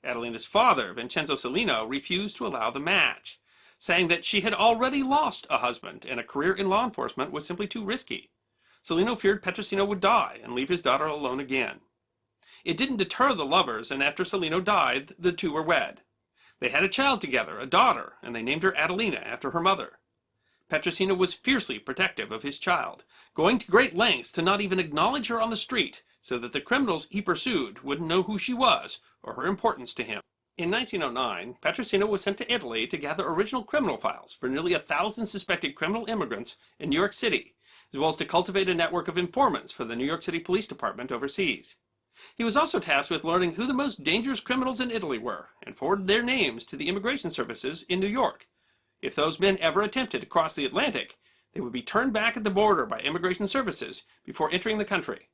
Adelina's father, Vincenzo Cellino, refused to allow the match, saying that she had already lost a husband and a career in law enforcement was simply too risky. Cellino feared Petrosino would die and leave his daughter alone again. It didn't deter the lovers, and after Cellino died, the two were wed. They had a child together, a daughter, and they named her Adelina after her mother. Petrosino was fiercely protective of his child, going to great lengths to not even acknowledge her on the street, so that the criminals he pursued wouldn't know who she was or her importance to him. In 1909, Petrosino was sent to Italy to gather original criminal files for nearly 1,000 suspected criminal immigrants in New York City, as well as to cultivate a network of informants for the New York City Police Department overseas. He was also tasked with learning who the most dangerous criminals in Italy were, and forwarded their names to the immigration services in New York. If those men ever attempted to cross the Atlantic, they would be turned back at the border by immigration services before entering the country.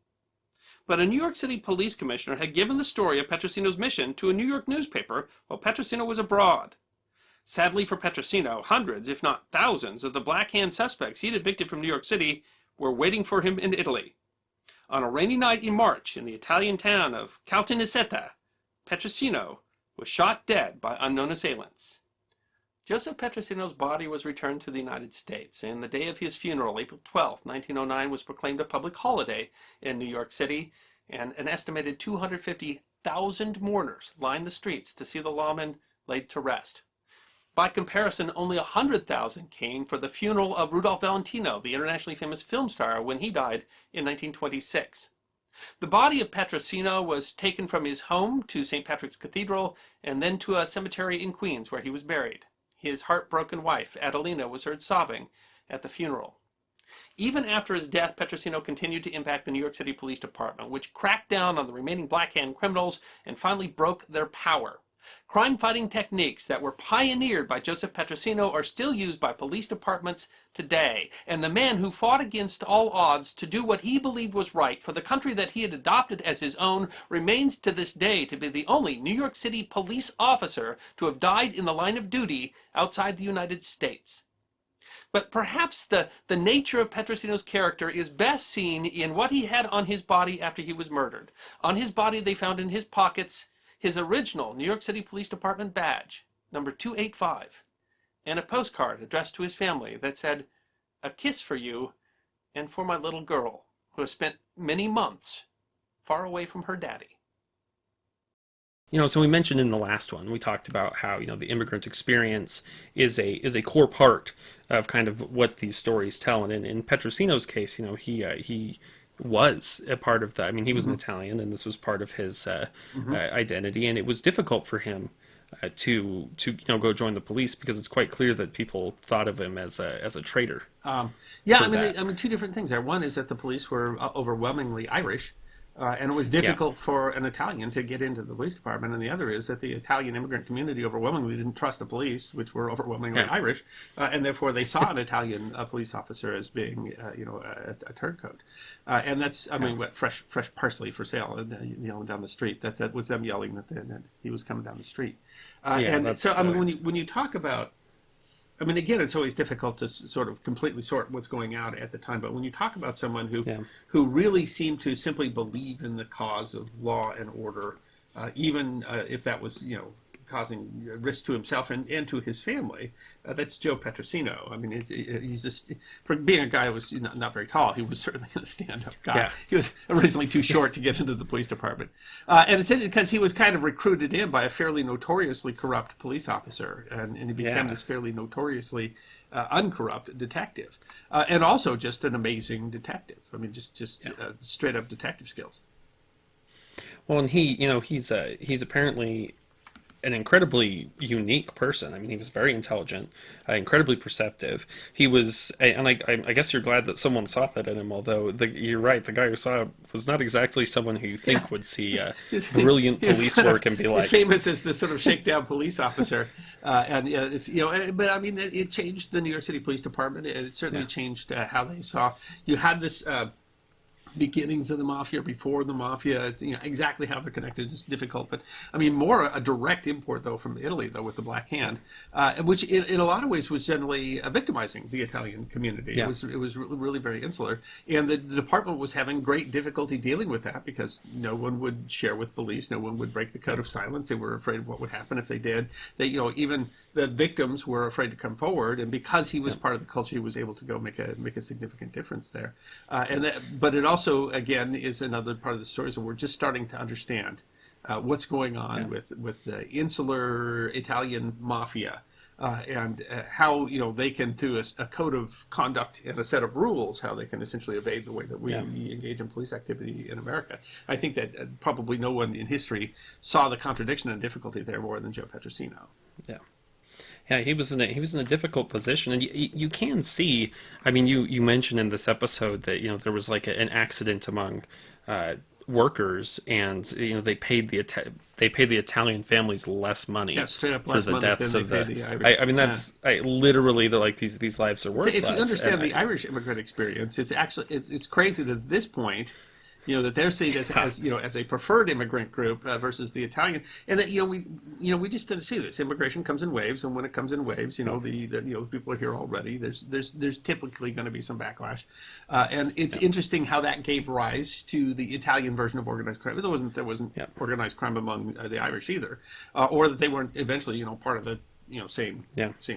But a New York City police commissioner had given the story of Petrosino's mission to a New York newspaper while Petrosino was abroad. Sadly for Petrosino, hundreds, if not thousands, of the Black Hand suspects he had evicted from New York City were waiting for him in Italy. On a rainy night in March in the Italian town of Caltanissetta, Petrosino was shot dead by unknown assailants. Joseph Petrosino's body was returned to the United States, and the day of his funeral, April 12, 1909, was proclaimed a public holiday in New York City, and an estimated 250,000 mourners lined the streets to see the lawman laid to rest. By comparison, only 100,000 came for the funeral of Rudolph Valentino, the internationally famous film star, when he died in 1926. The body of Petrosino was taken from his home to St. Patrick's Cathedral, and then to a cemetery in Queens, where he was buried. His heartbroken wife, Adelina, was heard sobbing at the funeral. Even after his death, Petrosino continued to impact the New York City Police Department, which cracked down on the remaining Black Hand criminals and finally broke their power. Crime-fighting techniques that were pioneered by Joseph Petrosino are still used by police departments today, and the man who fought against all odds to do what he believed was right for the country that he had adopted as his own remains to this day to be the only New York City police officer to have died in the line of duty outside the United States. But perhaps the nature of Petrosino's character is best seen in what he had on his body after he was murdered. On his body, they found in his pockets his original New York City Police Department badge, number 285, and a postcard addressed to his family that said, "A kiss for you and for my little girl, who has spent many months far away from her daddy." So we mentioned in the last one, we talked about how, the immigrant experience is a core part of kind of what these stories tell. And in Petrosino's case, he was a part of that. I mean, he was an Italian, and this was part of his identity, and it was difficult for him to go join the police, because it's quite clear that people thought of him as a traitor. I mean, two different things there. One is that the police were overwhelmingly Irish, and it was difficult for an Italian to get into the police department. And the other is that the Italian immigrant community overwhelmingly didn't trust the police, which were overwhelmingly Irish, and therefore they saw an Italian police officer as being, a turncoat. And that's, fresh parsley for sale, yelling down the street. That was them yelling that he was coming down the street. When you talk about, again, it's always difficult to sort of completely sort what's going on at the time. But when you talk about someone who really seemed to simply believe in the cause of law and order, even if that was, causing risk to himself and to his family, that's Joe Petrosino. I mean, he's just, for being a guy who was not very tall, he was certainly a stand-up guy. Yeah. He was originally too short to get into the police department. And it's because he was kind of recruited in by a fairly notoriously corrupt police officer, and he became this fairly notoriously uncorrupt detective. And also just an amazing detective. I mean, just straight-up detective skills. Well, and he's apparently an incredibly unique person. I mean, he was very intelligent, incredibly perceptive. He was, and I guess you're glad that someone saw that in him, although you're right, the guy who saw it was not exactly someone who you think would see brilliant police work and be like... famous as the sort of shakedown police officer. But I mean, it changed the New York City Police Department. It certainly changed how they saw... You had this... beginnings of the Mafia, before the Mafia, it's, exactly how they're connected is difficult, but I mean, more a direct import though from Italy though with the Black Hand, which in a lot of ways was generally victimizing the Italian community. It was really very insular, and the department was having great difficulty dealing with that because no one would share with police, no one would break the code of silence. They were afraid of what would happen if they did. They, even the victims were afraid to come forward, and because he was part of the culture, he was able to go make a significant difference there. But it also, again, is another part of the story. So we're just starting to understand what's going on with the insular Italian mafia and how they can, through a code of conduct and a set of rules, how they can essentially evade the way that we engage in police activity in America. I think that probably no one in history saw the contradiction and difficulty there more than Joe Petrosino. Yeah. Yeah, he was in a difficult position, and you can see. I mean, you mentioned in this episode that there was like an accident among workers, and they paid the Italian families less money straight up for less the money deaths than of they the. paid the Irish. I mean, that's literally these lives are worthless. So if you understand the Irish immigrant experience, it's actually it's crazy that at this point, that they're seen as as a preferred immigrant group versus the Italian, and that we just didn't see this. Immigration comes in waves, and when it comes in waves, the people are here already. There's typically going to be some backlash, and it's interesting how that gave rise to the Italian version of organized crime. There wasn't organized crime among the Irish either, or that they weren't eventually part of the same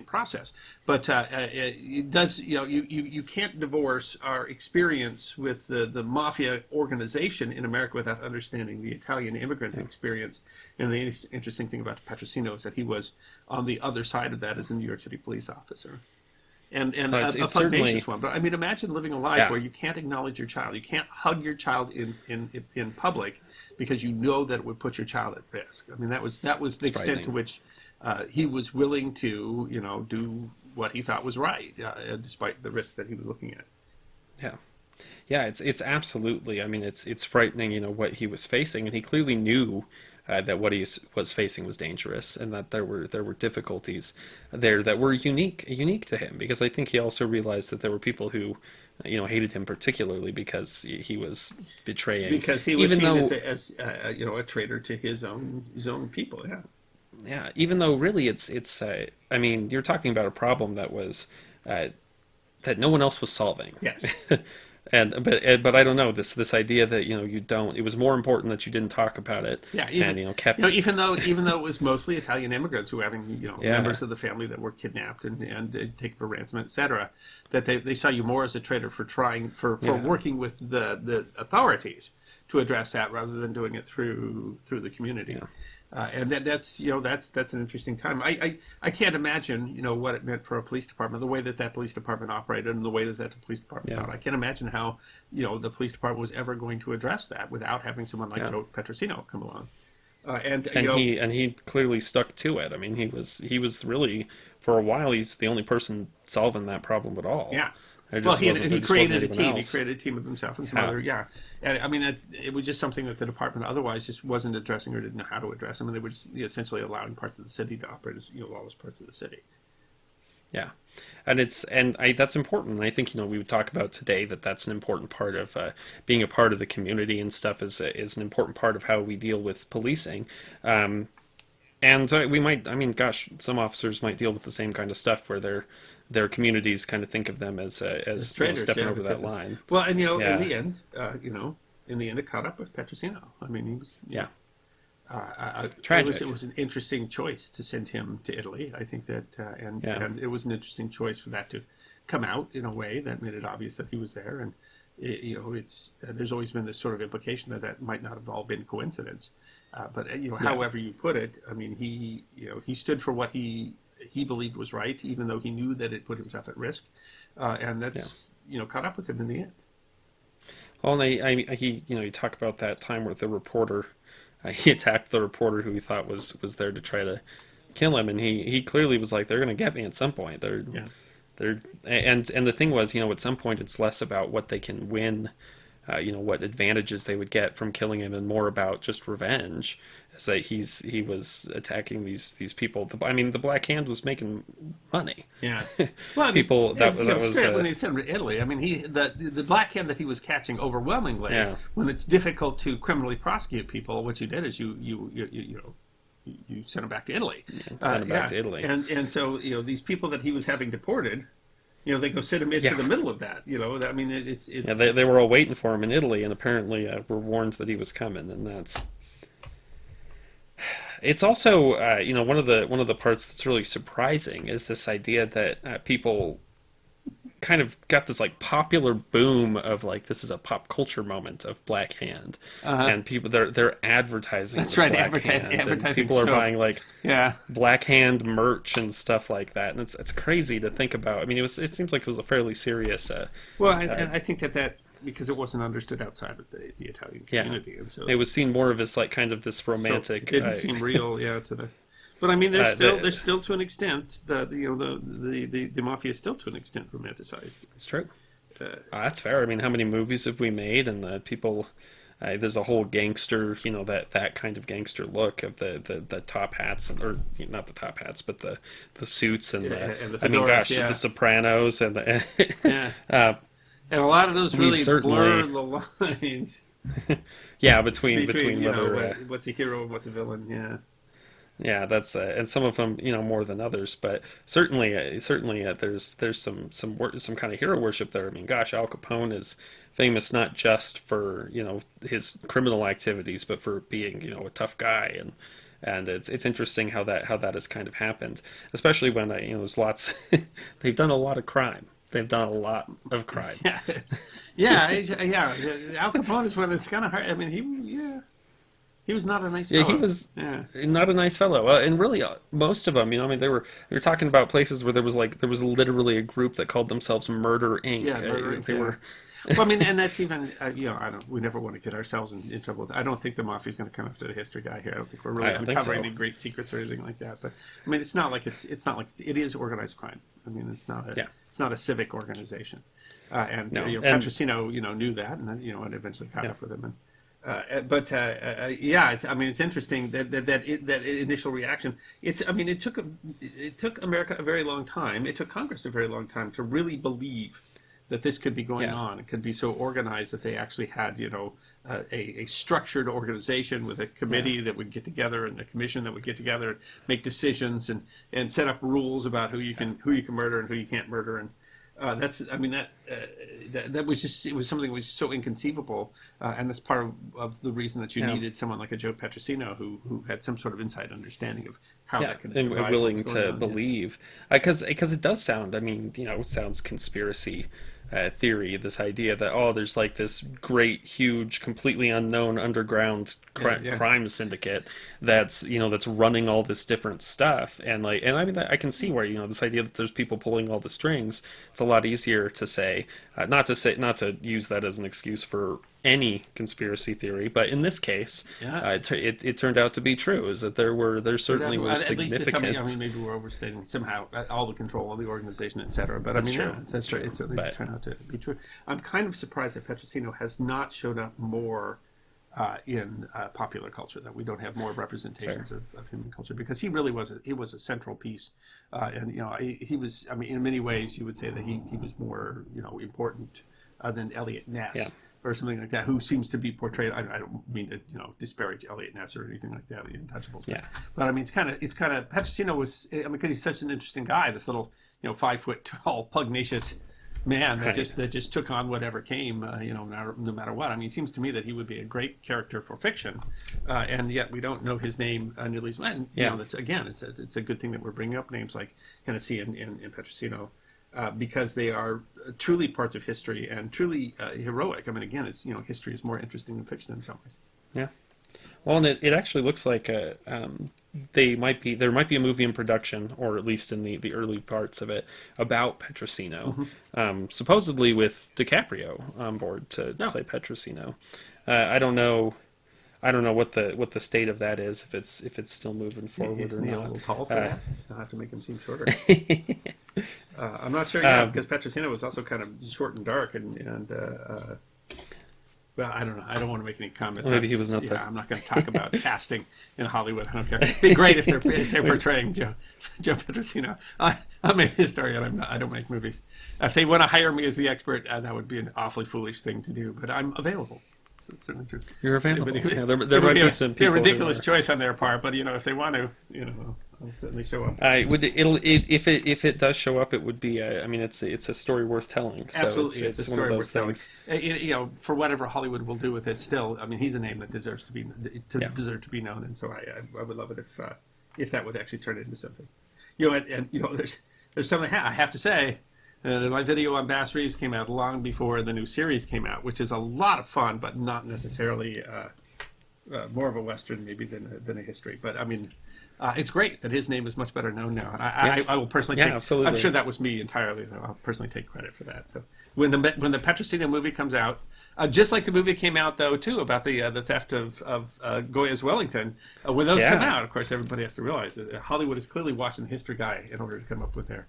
process. But it does, you can't divorce our experience with the mafia organization in America without understanding the Italian immigrant experience. And the interesting thing about Petrosino is that he was on the other side of that as a New York City police officer. And a pugnacious one. But I mean, imagine living a life where you can't acknowledge your child. You can't hug your child in public because you know that it would put your child at risk. I mean, that was the extent to which he was willing to, do what he thought was right, despite the risk that he was looking at. Yeah, it's absolutely. I mean, it's frightening, what he was facing, and he clearly knew that what he was facing was dangerous, and that there were difficulties there that were unique to him. Because I think he also realized that there were people who, hated him particularly because he was betraying. Because he was seen as a traitor to his own people. Yeah. Yeah, even though really it's I mean, you're talking about a problem that was that no one else was solving. Yes. but I don't know, this idea that you don't, it was more important that you didn't talk about it. Yeah, even, kept even though it was mostly Italian immigrants who were having members of the family that were kidnapped and taken for ransom, etc. That they saw you more as a traitor for working with the authorities to address that rather than doing it through the community. Yeah. And that's an interesting time. I can't imagine what it meant for a police department, the way that police department operated, and the way that police department out. I can't imagine how the police department was ever going to address that without having someone like Joe Petrosino come along. And he clearly stuck to it. I mean, he was really, for a while, he's the only person solving that problem at all. Yeah. Well, he created a team. He created a team of himself and some other, And I mean, it was just something that the department otherwise just wasn't addressing or didn't know how to address. I mean, they were just essentially allowing parts of the city to operate as lawless parts of the city. Yeah, and that's important. And I think we would talk about today that's an important part of being a part of the community and stuff is an important part of how we deal with policing. And we might, I mean, gosh, some officers might deal with the same kind of stuff where their communities kind of think of them as traitors, stepping over that line. Well, and in the end, it caught up with Petrosino. I mean, he was tragic. It was an interesting choice to send him to Italy. I think that, and it was an interesting choice for that to come out in a way that made it obvious that he was there. And there's always been this sort of implication that might not have all been coincidence. But however you put it, I mean, he stood for what he believed was right, even though he knew that it put himself at risk, and that's caught up with him in the end. Well, and you talk about that time where the reporter he attacked the reporter who he thought was there to try to kill him, and he clearly was like, they're going to get me at some point. And the thing was, at some point it's less about what they can win, what advantages they would get from killing him, and more about just revenge. Is that he was attacking these people. I mean, the Black Hand was making money. Yeah, well, I mean, people that was when he sent him to Italy. I mean, the Black Hand that he was catching overwhelmingly. Yeah. When it's difficult to criminally prosecute people, what you did is you sent them back to Italy. Sent them back to Italy, and so these people that he was having deported. They go sit him into the middle of that. I mean, it's. Yeah, they were all waiting for him in Italy, and apparently were warned that he was coming, and that's. It's also, one of the parts that's really surprising is this idea that people kind of got this like popular boom of like this is a pop culture moment of Black Hand, and people they're advertising. That's right, Black advertising. And people are buying like yeah, Black Hand merch and stuff like that, and it's crazy to think about. I mean, it seems like it was a fairly serious. Well, I think that because it wasn't understood outside of the Italian community, and so it was seen more of as like kind of this romantic. So it didn't seem real, to the. But I mean, there's still to an extent the Mafia is still to an extent romanticized. It's true. That's fair. I mean, how many movies have we made, and people. There's a whole gangster, that kind of gangster look of the top hats, or not the top hats, but the suits and the fedoras, I mean, gosh, the Sopranos and the and a lot of those really blur the lines. Yeah, between whether what's a hero and what's a villain. Yeah, that's and some of them more than others, but certainly there's some kind of hero worship there. I mean, gosh, Al Capone is famous not just for his criminal activities, but for being a tough guy, and it's interesting how that has kind of happened, especially when there's lots. They've done a lot of crime. They've done a lot of crime. Yeah. Al Capone is one that's kind of hard. I mean, he was not a nice fellow. Yeah, he was not a nice fellow. And really, most of them, I mean, they were talking about places where there was literally a group that called themselves Murder Inc. Yeah, Murder Inc. They were. Well, I mean, and that's even we never want to get ourselves in trouble. I don't think the Mafia is going to come after the history guy here. I don't think we're really uncovering any great secrets or anything like that. But I mean, it's not like it is organized crime. I mean, it's not a civic organization. Petrosino, knew that, and then and eventually caught up with him. It's interesting that initial reaction. It took America a very long time. It took Congress a very long time to really believe that this could be going on. It could be so organized that they actually had, a structured organization with a committee that would get together and a commission that would get together and make decisions and set up rules about who you can murder and who you can't murder. And that was just, it was something that was so inconceivable, and that's part of the reason that you needed someone like a Joe Petrosino who had some sort of inside understanding of how that could and willing to believe, because it does sound, it sounds conspiracy theory, this idea that there's like this great, huge, completely unknown underground crime syndicate that's running all this different stuff, and I mean, I can see where this idea that there's people pulling all the strings. It's a lot easier to say, not to use that as an excuse for any conspiracy theory, but in this case, it turned out to be true. Is that there certainly was significant. At least maybe we're overstating somehow all the control of the organization, etc. But that's true. That's true. It certainly turned out to be true. I'm kind of surprised that Petrosino has not showed up more in popular culture. That we don't have more representations of him in culture, because he really was a central piece, and he was. I mean, in many ways, you would say that he was more important than Eliot Ness. Yeah. Or something like that, who seems to be portrayed. I don't mean to, disparage Eliot Ness or anything like that, the Untouchables. Yeah. But I mean, it's kind of Petrosino was. because he's such an interesting guy. This little, 5 foot tall, pugnacious man that just took on whatever came. No matter what. I mean, it seems to me that he would be a great character for fiction, and yet we don't know his name nearly as well. That's again, it's a good thing that we're bringing up names like Hennessy and Petrosino. Because they are truly parts of history and truly heroic. I mean, again, it's history is more interesting than fiction in some ways. Yeah. Well, and it actually looks like there might be a movie in production, or at least in the early parts of it, about Petrosino, supposedly with DiCaprio on board to play Petrosino. I don't know what the state of that is, if it's still moving forward or not. A little tall for that. I'll have to make him seem shorter. I'm not sure, because Petrosino was also kind of short and dark, and well, I don't know. I don't want to make any comments. Maybe he was not there. I'm not going to talk about casting in Hollywood. I don't care. It'd be great if they're portraying Joe Petrosino. I'm a historian. I don't make movies. If they want to hire me as the expert, that would be an awfully foolish thing to do. But I'm available. It's certainly true. You're available. There might be some people. A ridiculous choice on their part, but if they want to, I'll certainly show up. If it does show up, it would be. It's a story worth telling. So absolutely, it's a one of story those worth things. telling. For whatever Hollywood will do with it, still, he's a name that deserves to be known, and so I would love it if that would actually turn into something. There's something I have to say. And my video on Bass Reeves came out long before the new series came out, which is a lot of fun, but not necessarily more of a Western maybe than a history. But I mean, it's great that his name is much better known now. And I will personally take, absolutely. I'm sure that was me entirely. I'll personally take credit for that. So when the Petrosino movie comes out, just like the movie came out, though, too, about the theft of Goya's Wellington, when those come out, of course, everybody has to realize that Hollywood is clearly watching the history guy in order to come up with the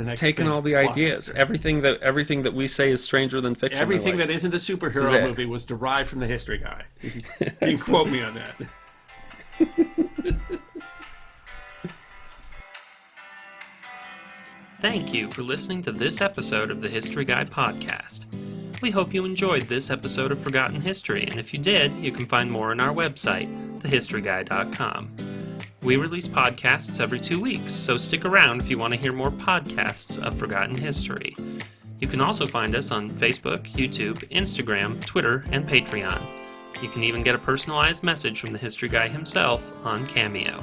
next taking all the ideas. Everything that we say is stranger than fiction. Everything that isn't a superhero movie was derived from the history guy. You can quote me on that. Thank you for listening to this episode of the History Guy podcast. We hope you enjoyed this episode of Forgotten History, and if you did, you can find more on our website, thehistoryguy.com. We release podcasts every 2 weeks, so stick around if you want to hear more podcasts of Forgotten History. You can also find us on Facebook, YouTube, Instagram, Twitter, and Patreon. You can even get a personalized message from the History Guy himself on Cameo.